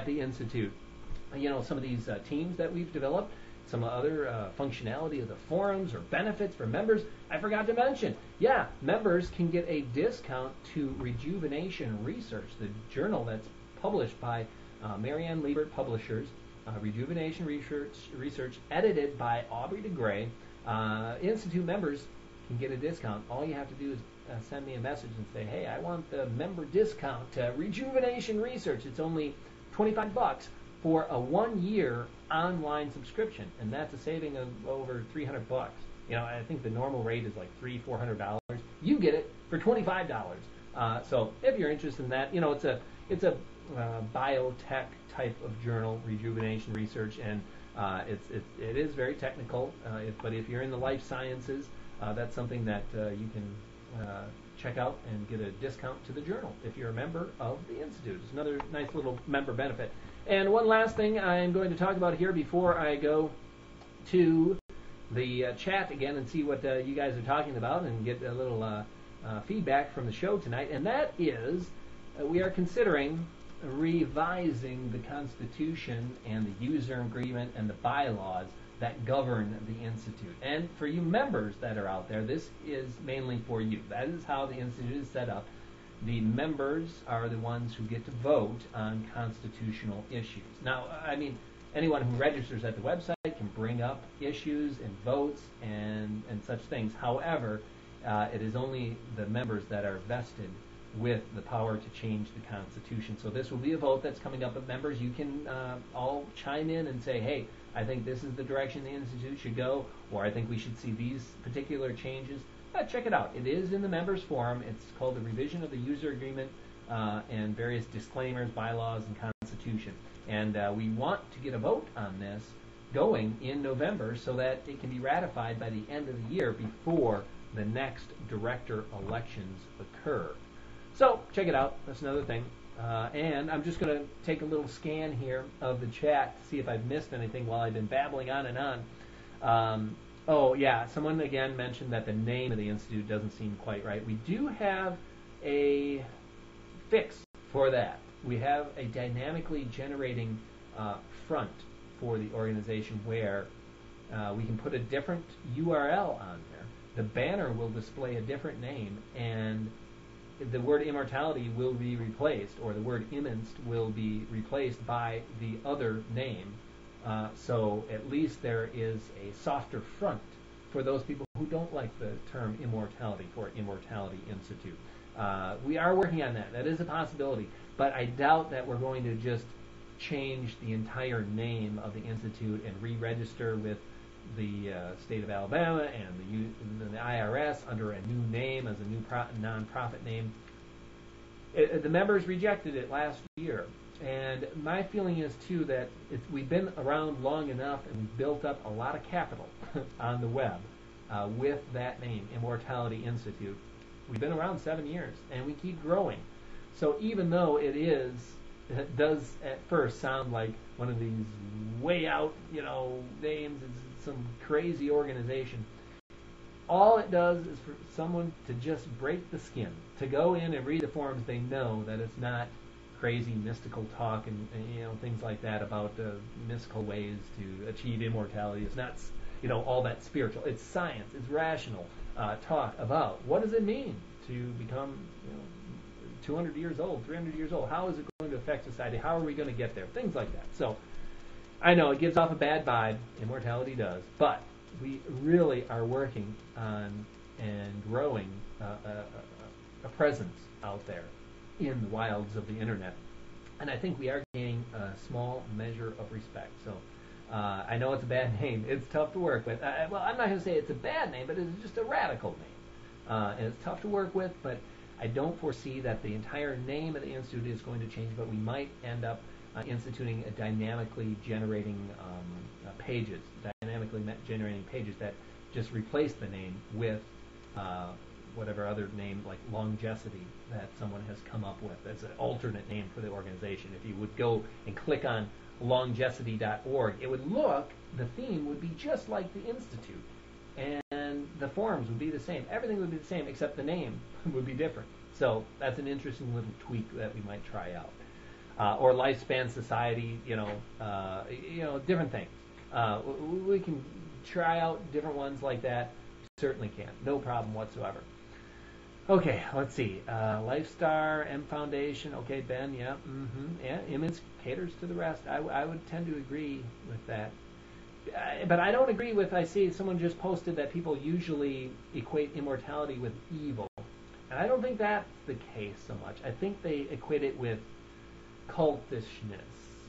the Institute. Some of these teams that we've developed, some other functionality of the forums or benefits for members. I forgot to mention, yeah, members can get a discount to Rejuvenation Research, the journal that's published by Marianne Liebert Publishers, Rejuvenation Research, edited by Aubrey de Grey. Institute members can get a discount. All you have to do is send me a message and say, hey, I want the member discount to Rejuvenation Research. It's only $25 for a 1-year online subscription, and that's a saving of over $300. I think the normal rate is like $400. You get it for $25. So if you're interested in that, it's a biotech type of journal, Rejuvenation Research, and it is very technical. But if you're in the life sciences, that's something that you can check out and get a discount to the journal if you're a member of the Institute. It's another nice little member benefit. And one last thing I'm going to talk about here before I go to the chat again and see what you guys are talking about and get a little feedback from the show tonight, and that is we are considering revising the Constitution and the user agreement and the bylaws that govern the Institute. And for you members that are out there, this is mainly for you. That is how the Institute is set up. The members are the ones who get to vote on constitutional issues. Now, anyone who registers at the website can bring up issues and votes and such things. However, it is only the members that are vested with the power to change the Constitution. So this will be a vote that's coming up of members. You can all chime in and say, hey, I think this is the direction the Institute should go, or I think we should see these particular changes. Check it out. It is in the members forum. It's called the Revision of the User Agreement and various disclaimers, bylaws, and Constitution. And we want to get a vote on this going in November so that it can be ratified by the end of the year before the next director elections occur. So check it out. That's another thing. And I'm just going to take a little scan here of the chat to see if I've missed anything while I've been babbling on and on. Oh, yeah, someone again mentioned that the name of the Institute doesn't seem quite right. We do have a fix for that. We have a dynamically generating front for the organization where we can put a different URL on there. The banner will display a different name, and the word immortality will be replaced, or the word immenced will be replaced by the other name. So at least there is a softer front for those people who don't like the term immortality for Immortality Institute. We are working on that. That is a possibility. But I doubt that we're going to just change the entire name of the Institute and re-register with the state of Alabama and the IRS under a new name as a new non-profit name. The members rejected it last year. And my feeling is, too, that we've been around long enough and we've built up a lot of capital on the web with that name, Immortality Institute. We've been around 7 years, and we keep growing. So even though it does at first sound like one of these way out, names, it's some crazy organization, all it does is for someone to just break the skin, to go in and read the forums. They know that it's not crazy mystical talk and things like that about mystical ways to achieve immortality. It's not all that spiritual. It's science. It's rational talk about what does it mean to become 200 years old, 300 years old. How is it going to affect society? How are we going to get there? Things like that. So I know it gives off a bad vibe. Immortality does, but we really are working on and growing a presence out there in the wilds of the internet, and I think we are gaining a small measure of respect. So I know it's a bad name. It's tough to work with. Well, I'm not going to say it's a bad name, but it's just a radical name, and it's tough to work with. But I don't foresee that the entire name of the Institute is going to change, but we might end up instituting a dynamically generating pages that just replace the name with whatever other name, like Longevity, that someone has come up with as an alternate name for the organization. If you would go and click on longevity.org, it would look, the theme would be just like the Institute, and the forums would be the same. Everything would be the same, except the name would be different. So that's an interesting little tweak that we might try out. or Lifespan Society, different things. We can try out different ones like that. Certainly can. No problem whatsoever. Okay, let's see. Lifestar, M Foundation. Okay, Ben, yeah. Yeah, Image caters to the rest. I would tend to agree with that. But I don't agree with, I see someone just posted that people usually equate immortality with evil. And I don't think that's the case so much. I think they equate it with cultishness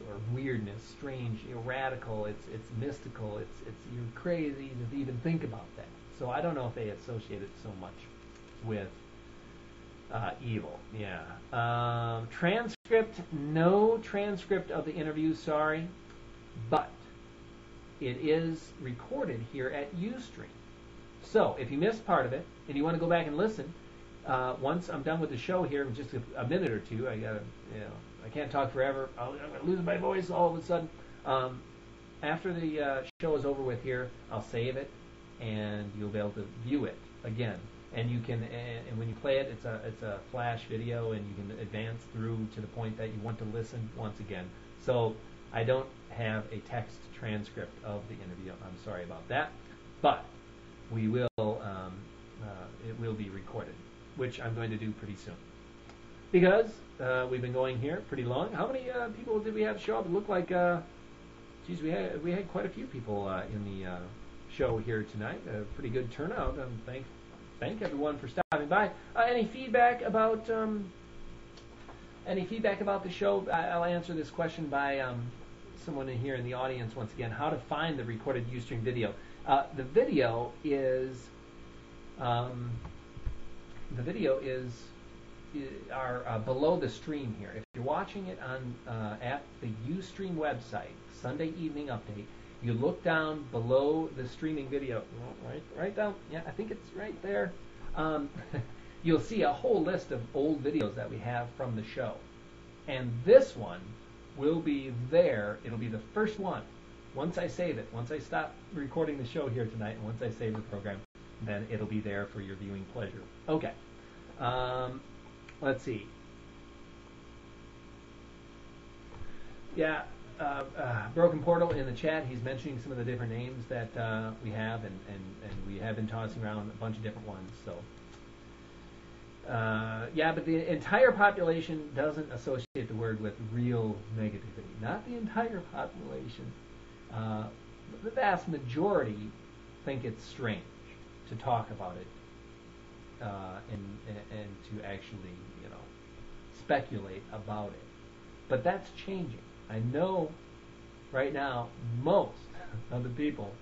or weirdness, strange, radical. It's mystical. It's you're crazy to even think about that. So I don't know if they associate it so much with evil. Yeah. Transcript, no transcript of the interview, sorry, but it is recorded here at Ustream. So if you missed part of it and you want to go back and listen, once I'm done with the show here in just a minute or two, I can't talk forever. I'm going to lose my voice all of a sudden. After the show is over with here, I'll save it, and you'll be able to view it again. And you can, and when you play it, it's a flash video, and you can advance through to the point that you want to listen once again. So I don't have a text transcript of the interview. I'm sorry about that, but we will. It will be recorded, which I'm going to do pretty soon. Because we've been going here pretty long. How many people did we have show up? It looked like, geez, we had quite a few people in the show here tonight. A pretty good turnout. Thank everyone for stopping by. Any feedback about the show? I'll answer this question by someone in here in the audience once again. How to find the recorded Ustream video? The video is below the stream here. If you're watching it on at the Ustream website, Sunday Evening Update, you look down below the streaming video, right down. Yeah, I think it's right there. You'll see a whole list of old videos that we have from the show, and this one will be there. It'll be the first one. Once I save it, once I stop recording the show here tonight, and once I save the program, then it'll be there for your viewing pleasure. Okay. Let's see. Yeah, Broken Portal in the chat, he's mentioning some of the different names that we have, and we have been tossing around a bunch of different ones. So, yeah, but the entire population doesn't associate the word with real negativity. Not the entire population. The vast majority think it's strange to talk about it and to actually, speculate about it. But that's changing. I know right now most of the people,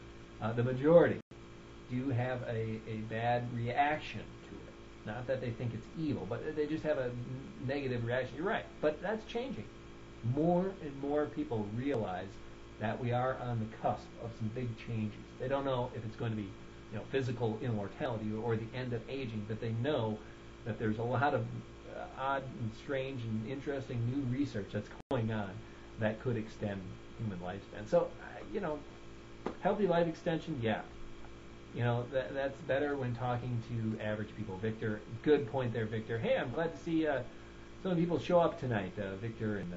the majority, do have a bad reaction to it. Not that they think it's evil, but they just have a negative reaction. You're right, but that's changing. More and more people realize that we are on the cusp of some big changes. They don't know if it's going to be physical immortality or the end of aging, but they know that there's a lot of odd and strange and interesting new research that's going on that could extend human lifespan. So, healthy life extension, yeah. That's better when talking to average people. Victor, good point there, Victor. Hey, I'm glad to see some people show up tonight. Victor and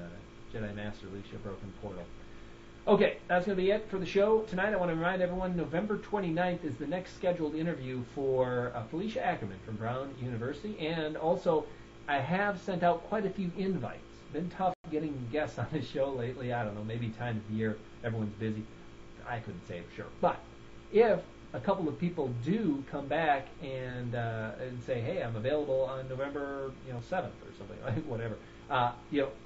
Jedi Master Alicia Broken Portal. Okay, that's going to be it for the show tonight. I want to remind everyone, November 29th is the next scheduled interview for Felicia Ackerman from Brown University. And also, I have sent out quite a few invites. Been tough getting guests on this show lately. I don't know, maybe time of year, everyone's busy. I couldn't say for sure. But if a couple of people do come back and say, hey, I'm available on November 7th or something, like whatever.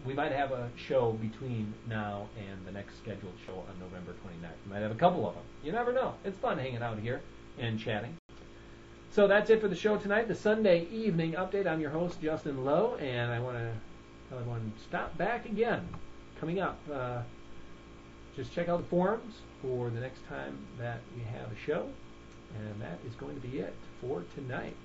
We might have a show between now and the next scheduled show on November 29th. We might have a couple of them. You never know. It's fun hanging out here and chatting. So that's it for the show tonight, the Sunday Evening Update. I'm your host, Justin Lowe, and I want to tell everyone, stop back again. Coming up, just check out the forums for the next time that we have a show, and that is going to be it for tonight.